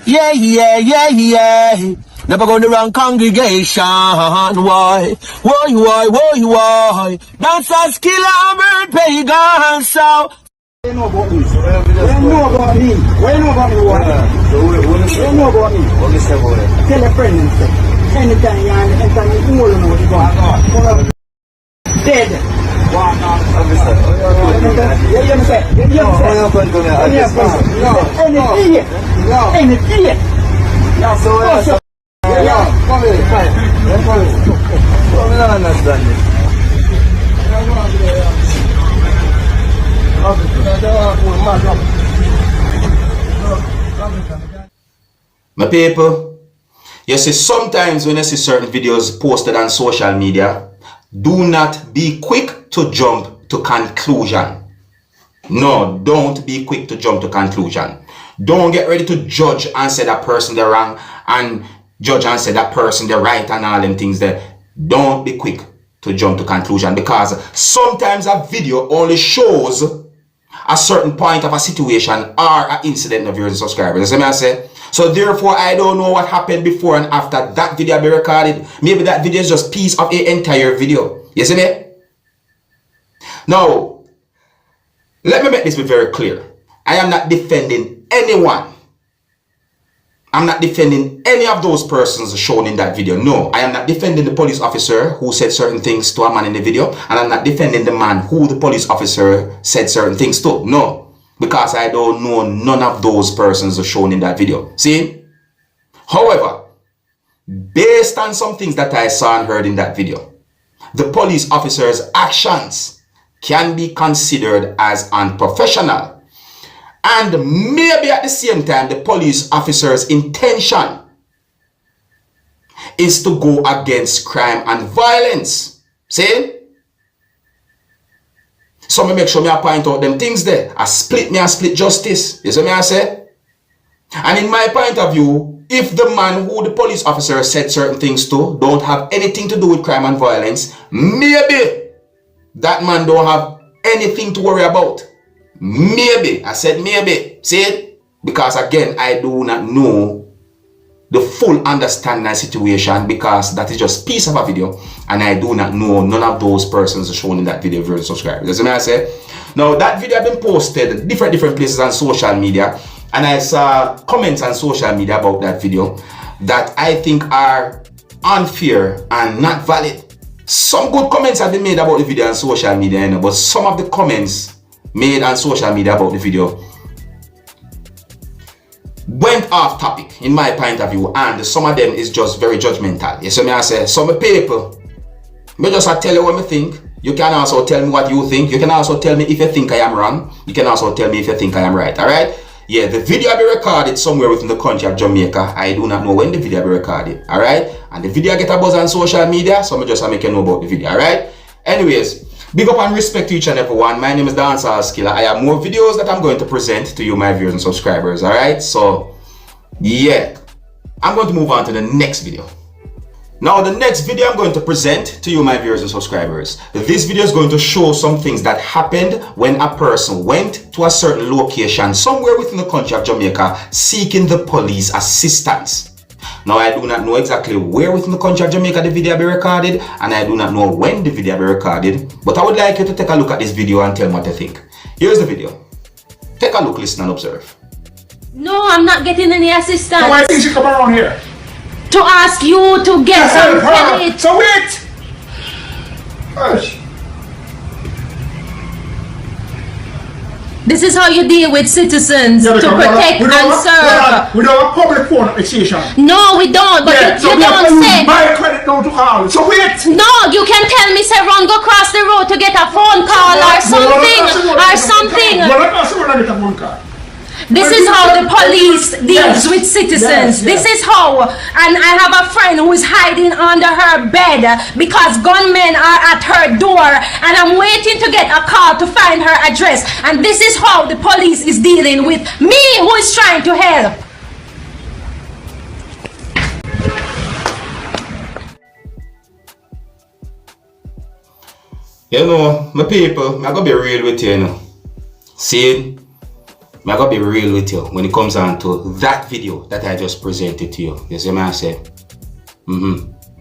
Yeah, yeah, yeah, yeah. Never go in the wrong congregation. Why? Why? Dancehall skilla bird pagan. So. What you know about me? What you know about me? What you know about me? What you know about me? What you say about it? Tell a friend and say, anytime you enter me, you know what you got. Dead. My people, you see, sometimes when you see certain videos posted on social media, do not be quick to jump to conclusion. No, don't be quick to jump to conclusion. Don't get ready to judge and say that person they're wrong and judge and say that person they're right and all them things there. Don't be quick to jump to conclusion, because sometimes a video only shows a certain point of a situation or an incident of viewers and subscribers. You see me I say? So therefore, I don't know what happened before and after that video be recorded. Maybe that video is just piece of an entire video. You see me? Now, let me make this be very clear. I am not defending anyone. I'm not defending any of those persons shown in that video. No, I am not defending the police officer who said certain things to a man in the video. And I'm not defending the man who the police officer said certain things to. No, because I don't know none of those persons shown in that video. See? However, based on some things that I saw and heard in that video, the police officer's actions can be considered as unprofessional. And maybe at the same time, the police officer's intention is to go against crime and violence. See? So me make sure I point out them things there. I split justice. You see me I say? And in my point of view, if the man who the police officer said certain things to don't have anything to do with crime and violence, maybe that man don't have anything to worry about. Maybe. I said maybe. See it? Because again, I do not know the full understanding of the situation, because that is just piece of a video and I do not know none of those persons shown in that video versus subscribers. That's what I say. Now that video have been posted different places on social media, and I saw comments on social media about that video that I think are unfair and not valid. Some good comments have been made about the video on social media, you know, but some of the comments made on social media about the video went off topic in my point of view, and some of them is just very judgmental. You see me I say, some people, me just tell you what me think. You can also tell me what you think. You can also tell me if you think I am wrong. You can also tell me if you think I am right. Alright? Yeah, the video will be recorded somewhere within the country of Jamaica. I do not know when the video will be recorded. Alright? And the video get a buzz on social media, so I just make you know about the video. Alright? Anyways, big up and respect to each and everyone. My name is Dancehall Skilla. I have more videos that I'm going to present to you, my viewers and subscribers. Alright? So, yeah. I'm going to move on to the next video. Now, the next video I'm going to present to you, my viewers and subscribers. This video is going to show some things that happened when a person went to a certain location somewhere within the country of Jamaica seeking the police assistance. Now, I do not know exactly where within the country of Jamaica the video will be recorded, and I do not know when the video will be recorded, but I would like you to take a look at this video and tell me what you think. Here's the video. Take a look, listen and observe. No, I'm not getting any assistance. So why did you come around here? To ask you to get some credit. So wait! Gosh. This is how you deal with citizens, to protect and serve. We don't have public phone at the station. No, we don't, but Yeah, you don't say. My credit down to call. So wait! No, you can tell me, say, run, go cross the road to get a phone call or something, or something. This is how the police deals with citizens. This is how. And I have a friend who is hiding under her bed because gunmen are at her door, and I'm waiting to get a call to find her address. And this is how the police is dealing with me, who is trying to help. You know, my people, I'm gonna be real with you, you know. See, I'm gonna be real with you when it comes on to that video that I just presented to you. You see what I say?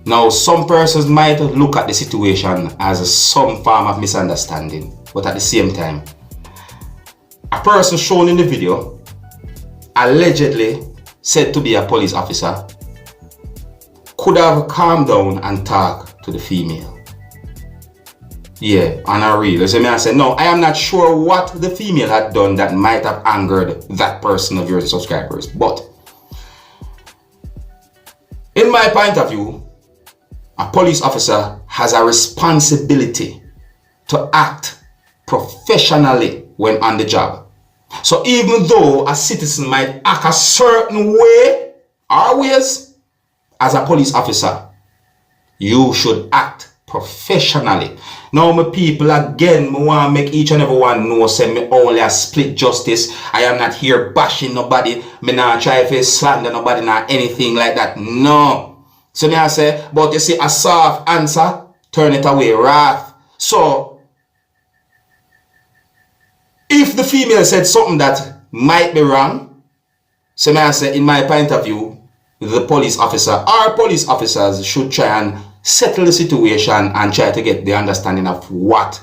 Now, some persons might look at the situation as some form of misunderstanding, but at the same time, a person shown in the video, allegedly said to be a police officer, could have calmed down and talked to the female. Yeah, on a real. So I said, no, I am not sure what the female had done that might have angered that person of your subscribers. But in my point of view, a police officer has a responsibility to act professionally when on the job. So even though a citizen might act a certain way or ways, as a police officer, you should act professionally. Now, my people, again, I want to make each and every one know, say me only a split justice. I am not here bashing nobody. Me not try to slander nobody, not anything like that. No. So me I say, but you see, a soft answer, turn it away, wrath. So, if the female said something that might be wrong, so me I say, in my point of view, the police officer or police officers should try and settle the situation and try to get the understanding of what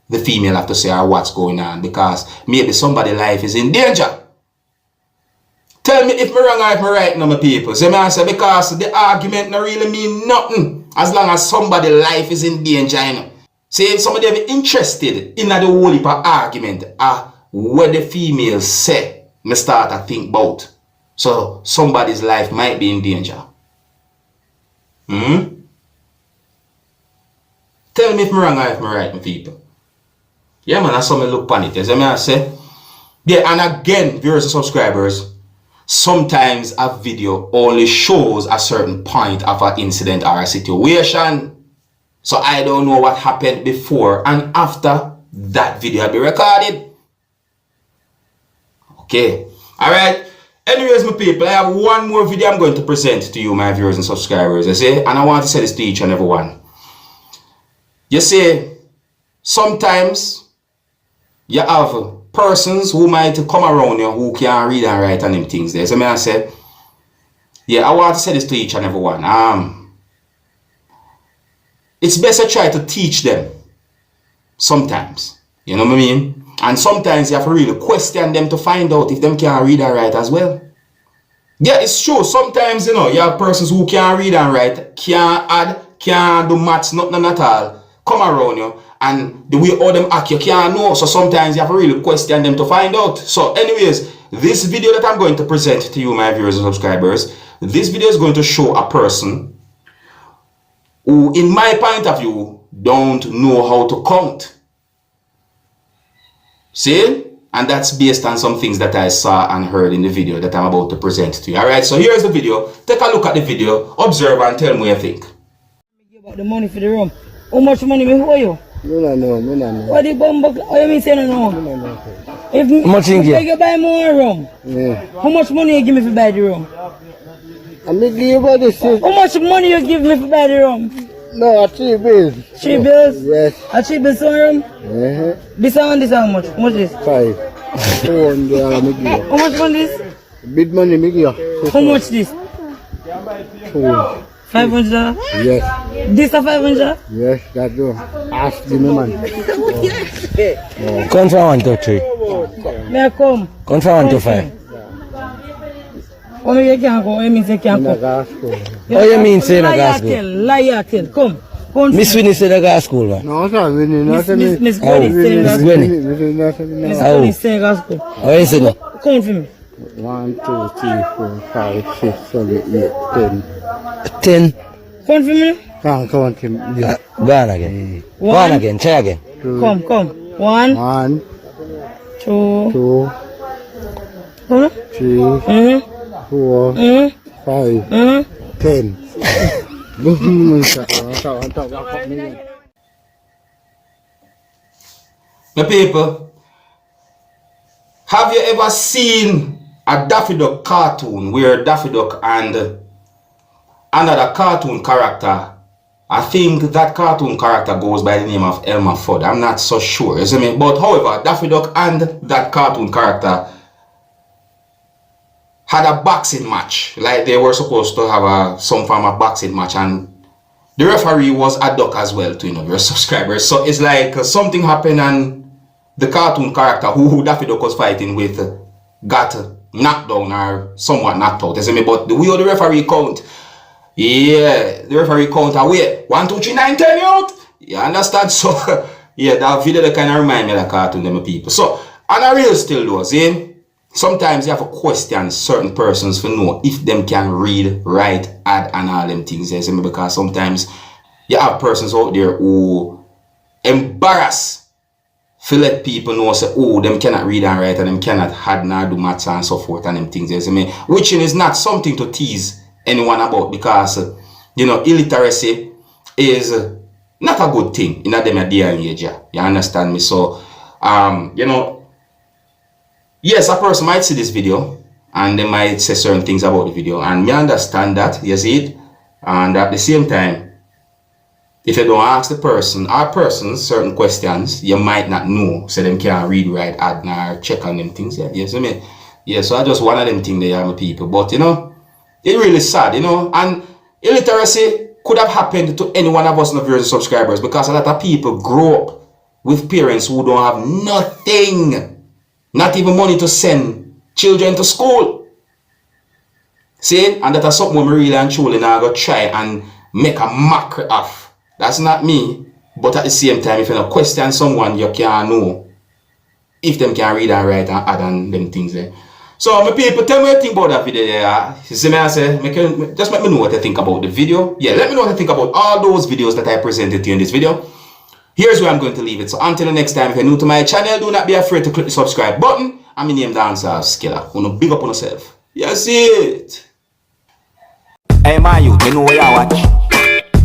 the female have to say or what's going on, because maybe somebody's life is in danger. Tell me if I'm wrong or if I'm right now, my people. So I say, because the argument not really mean nothing as long as somebody's life is in danger, you know. See, if somebody are interested in the whole heap of argument, what the female say, me start to think about. So somebody's life might be in danger. Tell me if I'm wrong or if I'm right, my people. Yeah, man, that's how I look on it. As I say, yeah, and again, viewers and subscribers, sometimes a video only shows a certain point of an incident or a situation. So I don't know what happened before and after that video had been recorded. Okay, all right. Anyways, my people, I have one more video I'm going to present to you, my viewers and subscribers. You see, and I want to say this to each and every one. You see, sometimes you have persons who might come around you who can't read and write and them things there. So I say, yeah, I want to say this to each and every one. It's best to try to teach them sometimes. You know what I mean? And sometimes you have to really question them to find out if them can read and write as well. Yeah, it's true. Sometimes, you know, you have persons who can't read and write, can't add, can't do maths, nothing at all, come around you, and the way all them act, you can't know. So sometimes you have to really question them to find out. So anyways, this video that I'm going to present to you, my viewers and subscribers, this video is going to show a person who, in my point of view, don't know how to count. See? And that's based on some things that I saw and heard in the video that I'm about to present to you. Alright, so here's the video. Take a look at the video, observe and tell me what you think. Give out the money for the room. How much money me owe you? Me no know. What the bumbuck? What you mean say no know? Me no know. If How much you give? you buy more room, Yeah. how much money you give me for buy the room? And me give you about this. How much money you give me for buy the room? No, 3 bills. 3 bills? Yes. A 3 bills on room? This and this how much? How much this? 5. 400 me give you. How much money this? Big money me give you. How much this? 4. $500? Yes. This a $500? Yes, that do. Ask me man. Come from 1 to 3. May I come? Come from 1 to 5. How many you can't go? How many you can't In the go? gas school. How you mean say na gas school? Liar tell. Come. Come. Miss Winnie say na gas school, man. No, sir, we need Miss nothing. Miss How? Gwenny say Miss gospel. Gwenny. Miss How? Gwenny say gospel. How you say no? Come for me. 1, 2, 3, 4, 5, 6, 7, 8, 10. 10. Come for me. Can't count him. Yeah. Go on again. Go on One. again. Try again. 2, Come. 1, 1, 2, 2, come on. 3, 4, 5, 10. My people, have you ever seen a Daffy Duck cartoon where Daffy Duck and another cartoon character, I think that cartoon character goes by the name of Elmer Fudd. I'm not so sure, you see me? But however, Daffy Duck and that cartoon character had a boxing match. Like they were supposed to have some form of boxing match, and the referee was a duck as well to, you know, your subscribers. So it's like something happened and the cartoon character who Daffy Duck was fighting with got knocked down or somewhat knocked out. You see me? But the way the referee count, yeah, the referee count away. 1, 2, 3, 9, 10 out. You understand? So yeah, that video that kind of remind me of the cartoon, them people. So, and I real still though, see? Sometimes you have to question certain persons to know if them can read, write, add, and all them things. You see me? Because sometimes you have persons out there who embarrass to let people know, say, oh, them cannot read and write, and them cannot add nor do maths and so forth and them things. You see me? Which is not something to tease anyone about, because you know, illiteracy is not a good thing in a them day and age. You understand me? So you know, yes, a person might see this video and they might say certain things about the video, and me understand that, you see it, and at the same time, if you don't ask the person or persons certain questions, you might not know, so them can't read, write, add, or check on them things. Yeah, you see me? Yeah, so I just one of them things they are my people, but you know, it's really sad, you know, and illiteracy could have happened to any one of us in the viewers and subscribers, because a lot of people grow up with parents who don't have nothing. Not even money to send children to school. See? And that's something we really and truly now go try and make a mockery of. That's not me. But at the same time, if you don't question someone, you can't know if them can read and write and add on them things there. So my people, tell me what you think about that video there. You see me, I say, just let me know what you think about the video. Yeah, let me know what you think about all those videos that I presented to you in this video. Here's where I'm going to leave it. So until the next time, if you're new to my channel, do not be afraid to click the subscribe button. And my name is Dancehall Skilla. Wanna big up on yourself. Yes, it. Hey, my youth, you know what you watch?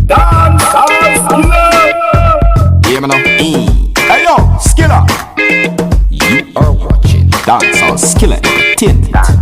Dancehall Skilla. Hear me now? Hey, yo, Skilla. You are watching Dancehall Skilla Entertainment.